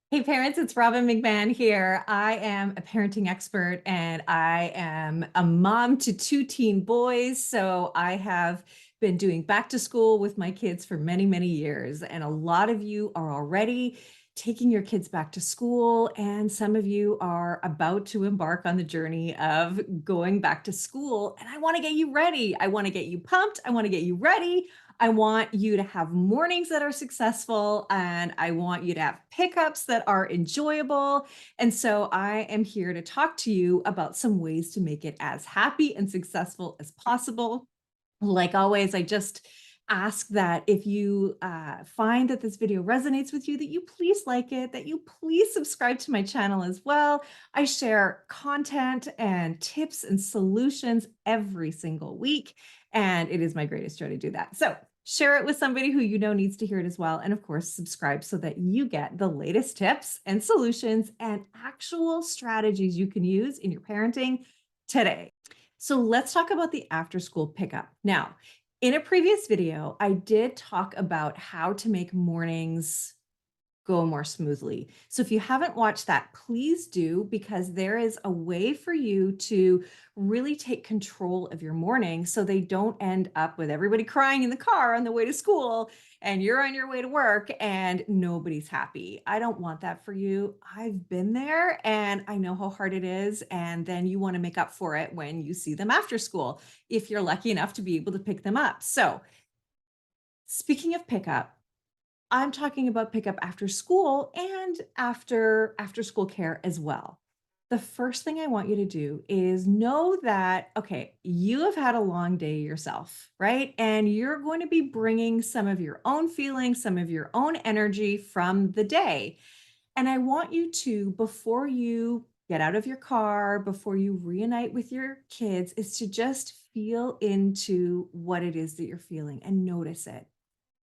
Hey parents, it's Robbin McManne here. I am a parenting expert and I am a mom to two teen boys. So I have been doing back to school with my kids for many, many years. And a lot of you are already taking your kids back to school, and some of you are about to embark on the journey of going back to school. And I want to get you ready. I want to get you pumped. I want to get you ready. I want you to have mornings that are successful, and I want you to have pickups that are enjoyable. And so I am here to talk to you about some ways to make it as happy and successful as possible. Like always, I just ask that if you find that this video resonates with you, that you please like it, that you please subscribe to my channel as well. I share content and tips and solutions every single week, and it is my greatest joy to do that. So share it with somebody who you know needs to hear it as well. And of course, subscribe so that you get the latest tips and solutions and actual strategies you can use in your parenting today. So let's talk about the after school pickup. Now, in a previous video, I did talk about how to make mornings go more smoothly. So if you haven't watched that, please do, because there is a way for you to really take control of your morning so they don't end up with everybody crying in the car on the way to school and you're on your way to work and nobody's happy. I don't want that for you. I've been there and I know how hard it is. And then you want to make up for it when you see them after school, if you're lucky enough to be able to pick them up. So speaking of pickup, I'm talking about pickup after school and after school care as well. The first thing I want you to do is know that, okay, you have had a long day yourself, right? And you're going to be bringing some of your own feelings, some of your own energy from the day. And I want you to, before you get out of your car, before you reunite with your kids, is to just feel into what it is that you're feeling and notice it.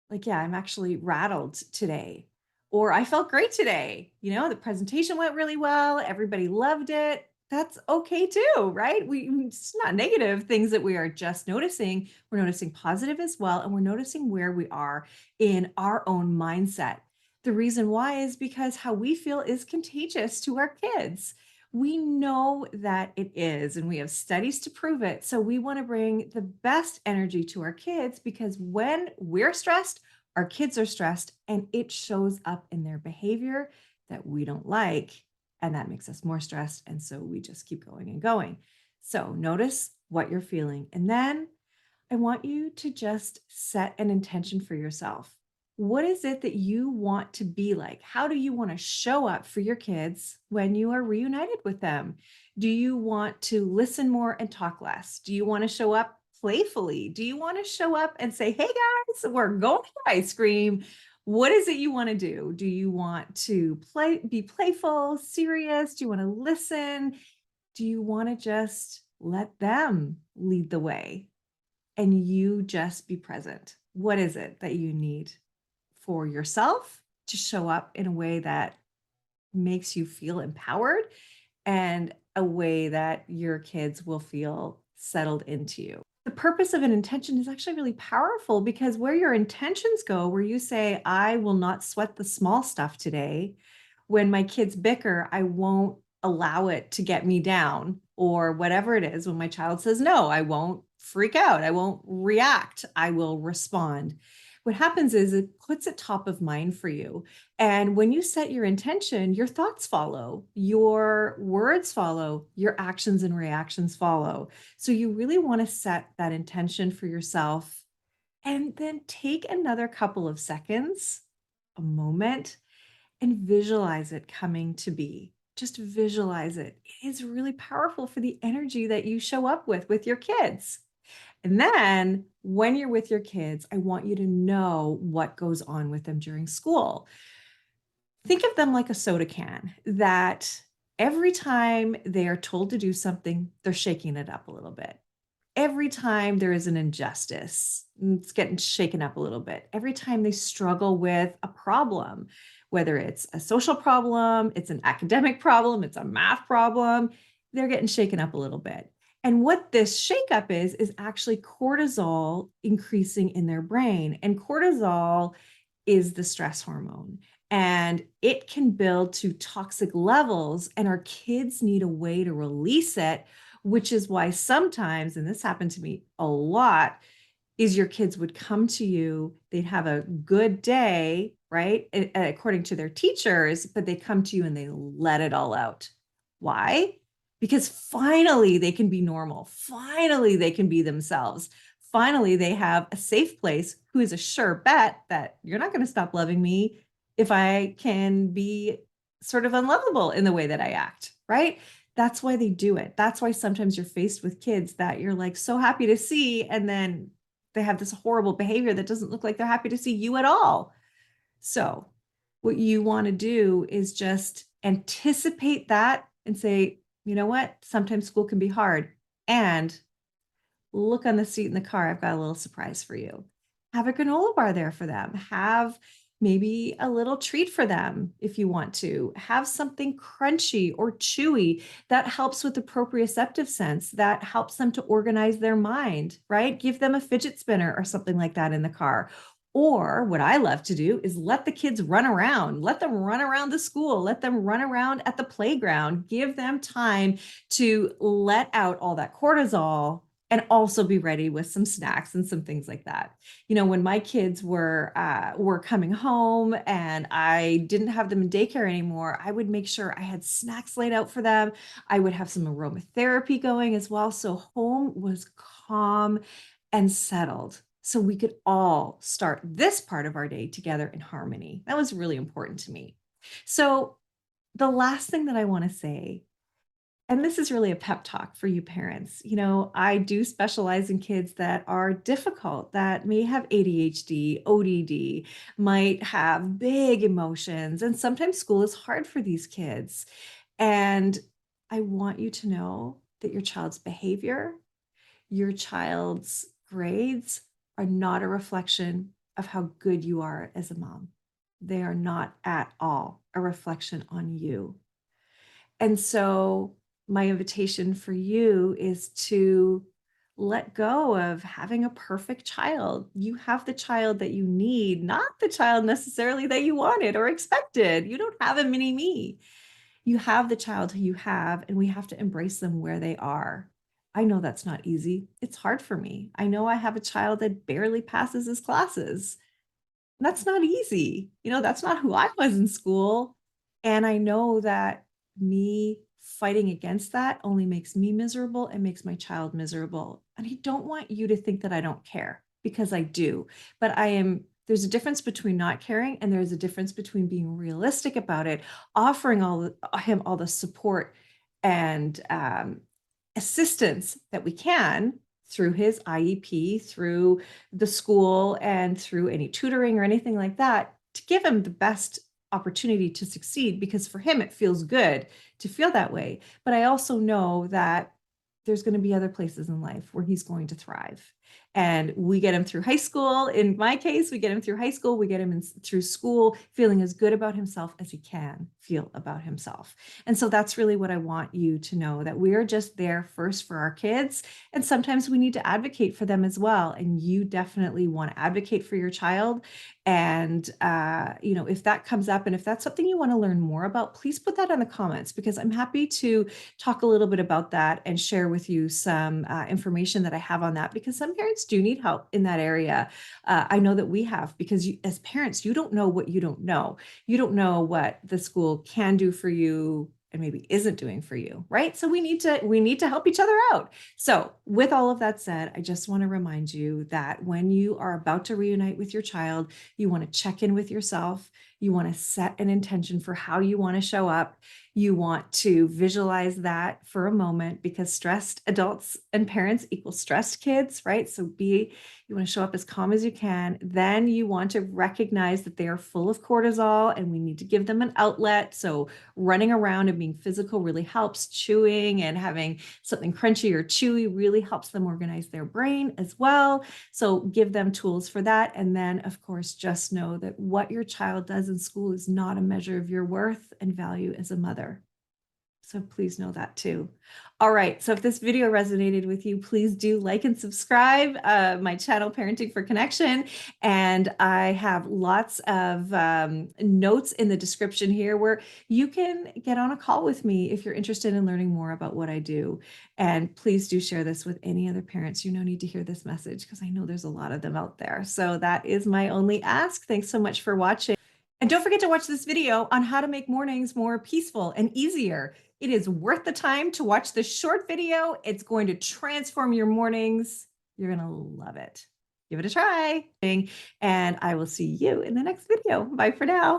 Like, yeah, I'm actually rattled today. Or I felt great today. You know, the presentation went really well. Everybody loved it. That's okay too, right? It's not negative things that we are just noticing. We're noticing positive as well. And we're noticing where we are in our own mindset. The reason why is because how we feel is contagious to our kids. We know that it is, and we have studies to prove it. So we want to bring the best energy to our kids, because when we're stressed, our kids are stressed, and it shows up in their behavior that we don't like. And that makes us more stressed. And so we just keep going and going. So notice what you're feeling. And then I want you to just set an intention for yourself. What is it that you want to be like? How do you want to show up for your kids when you are reunited with them? Do you want to listen more and talk less? Do you want to show up playfully? Do you want to show up and say, hey guys, we're going for ice cream? What is it you want to do? Do you want to be playful, serious? Do you want to listen? Do you want to just let them lead the way and you just be present? What is it that you need for yourself to show up in a way that makes you feel empowered, and a way that your kids will feel settled into you? The purpose of an intention is actually really powerful, because where your intentions go, where you say, I will not sweat the small stuff today. When my kids bicker, I won't allow it to get me down, or whatever it is. When my child says no, I won't freak out. I won't react. I will respond. What happens is it puts it top of mind for you. And when you set your intention, your thoughts follow, your words follow, your actions and reactions follow. So you really want to set that intention for yourself, and then take another couple of seconds, a moment, and visualize it coming to be. Just visualize it. It is really powerful for the energy that you show up with your kids. And then when you're with your kids, I want you to know what goes on with them during school. Think of them like a soda can that every time they are told to do something, they're shaking it up a little bit. Every time there is an injustice, it's getting shaken up a little bit. Every time they struggle with a problem, whether it's a social problem, it's an academic problem, it's a math problem, they're getting shaken up a little bit. And what this shakeup is actually cortisol increasing in their brain. And cortisol is the stress hormone. and it can build to toxic levels, and our kids need a way to release it, which is why sometimes, and this happened to me a lot, is your kids would come to you, they'd have a good day, right? According to their teachers, but they come to you and they let it all out. Why? Because finally they can be normal. Finally they can be themselves. Finally they have a safe place who is a sure bet that you're not going to stop loving me if I can be sort of unlovable in the way that I act, right? That's why they do it. That's why sometimes you're faced with kids that you're like so happy to see, and then they have this horrible behavior that doesn't look like they're happy to see you at all. So, what you want to do is just anticipate that and say, you know what? Sometimes school can be hard. And look on the seat in the car. I've got a little surprise for you. Have a granola bar there for them. Have maybe a little treat for them if you want to. Have something crunchy or chewy that helps with the proprioceptive sense, that helps them to organize their mind, right? Give them a fidget spinner or something like that in the car. Or what I love to do is let the kids run around, let them run around the school, let them run around at the playground, give them time to let out all that cortisol and also be ready with some snacks and some things like that. You know, when my kids were coming home and I didn't have them in daycare anymore, I would make sure I had snacks laid out for them. I would have some aromatherapy going as well, so home was calm and settled. So we could all start this part of our day together in harmony. That was really important to me. So the last thing that I want to say, and this is really a pep talk for you parents. You know, I do specialize in kids that are difficult, that may have ADHD, ODD, might have big emotions, and sometimes school is hard for these kids. And I want you to know that your child's behavior, your child's grades are not a reflection of how good you are as a mom. They are not at all a reflection on you. And so, my invitation for you is to let go of having a perfect child. You have the child that you need, not the child necessarily that you wanted or expected. You don't have a mini me. You have the child who you have, and we have to embrace them where they are. I know that's not easy. It's hard for me. I know I have a child that barely passes his classes. That's not easy. You know, that's not who I was in school. And I know that me fighting against that only makes me miserable and makes my child miserable. And I don't want you to think that I don't care, because I do. But there's a difference between not caring, and there's a difference between being realistic about it, offering him all the support and assistance that we can through his IEP, through the school, and through any tutoring or anything like that, to give him the best opportunity to succeed, because for him it feels good to feel that way. But I also know that there's going to be other places in life where he's going to thrive. And we get him through high school. In my case, we get him through high school. We get him through school feeling as good about himself as he can feel about himself. And so that's really what I want you to know, that we are just there first for our kids. And sometimes we need to advocate for them as well. And you definitely want to advocate for your child. And, you know, if that comes up and if that's something you want to learn more about, please put that in the comments, because I'm happy to talk a little bit about that and share with you some information that I have on that, because some parents do need help in that area. I know that we have, because as parents, you don't know what you don't know. You don't know what the school can do for you and maybe isn't doing for you, right? So we need to help each other out. So with all of that said, I just want to remind you that when you are about to reunite with your child, you want to check in with yourself. You want to set an intention for how you want to show up. You want to visualize that for a moment, because stressed adults and parents equal stressed kids, right? So you want to show up as calm as you can. Then you want to recognize that they are full of cortisol and we need to give them an outlet. So running around and being physical really helps. Chewing and having something crunchy or chewy really helps them organize their brain as well. So give them tools for that. And then, of course, just know that what your child does in school is not a measure of your worth and value as a mother. So please know that too. All right. So if this video resonated with you, please do like and subscribe my channel, Parenting for Connection. And I have lots of notes in the description here where you can get on a call with me if you're interested in learning more about what I do. And please do share this with any other parents you know need to hear this message, because I know there's a lot of them out there. So that is my only ask. Thanks so much for watching. And don't forget to watch this video on how to make mornings more peaceful and easier. It is worth the time to watch this short video. It's going to transform your mornings. You're going to love it. Give it a try. And I will see you in the next video. Bye for now.